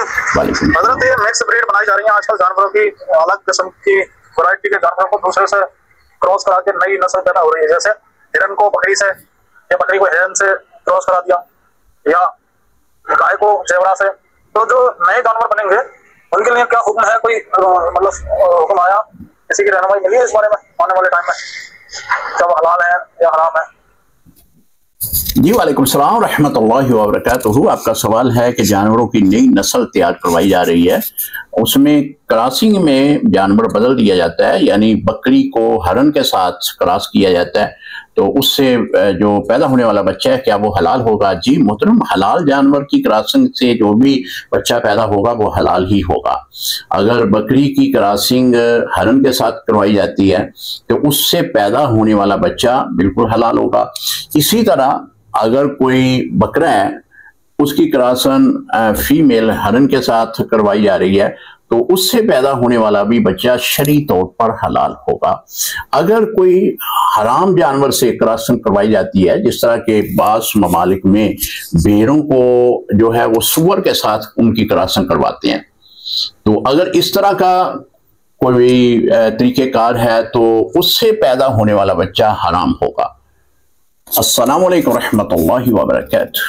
हजरत ये mix breed बनाई जा रही है आजकल जानवरों की, अलग किस्म की वैरायटी के जानवरों को दूसरे से क्रॉस करा के नई नस्ल पैदा हो रही है। जैसे हिरन को बकरी से या बकरी को हिरन से क्रॉस करा दिया, या गाय को जेवरा से। तो जो नए जानवर बनेंगे उनके लिए क्या हुक्म है, कोई मतलब हुक्म आया, किसी की रहनुमाई मिली है इस बारे में आने वाले टाइम में, क्या वो हलाल है या हराम है? जी वालेकुम सलाम रहमतुल्लाहि व बरकातुहू। आपका सवाल है कि जानवरों की नई नस्ल तैयार करवाई जा रही है, उसमें क्रॉसिंग में जानवर बदल दिया जाता है, यानी बकरी को हरन के साथ क्रॉस किया जाता है, तो उससे जो पैदा होने वाला बच्चा है क्या वो हलाल होगा? जी मोहतरम, हलाल जानवर की क्रॉसिंग से जो भी बच्चा पैदा होगा वो हलाल ही होगा। अगर बकरी की क्रॉसिंग हरन के साथ करवाई जाती है तो उससे पैदा होने वाला बच्चा बिल्कुल हलाल होगा। इसी तरह अगर कोई बकरा है उसकी क्रॉसिंग फीमेल हरन के साथ करवाई जा रही है तो उससे पैदा होने वाला भी बच्चा शरई तौर पर हलाल होगा। अगर कोई हराम जानवर से क्रॉसिंग करवाई जाती है, जिस तरह के बास ममालिक में भेड़ों को जो है वो सूअर के साथ उनकी क्रॉसिंग करवाते हैं, तो अगर इस तरह का कोई तरीकेकार है तो उससे पैदा होने वाला बच्चा हराम होगा। अस्सलामु अलैकुम रहमतुल्लाहि व बरकातुहू।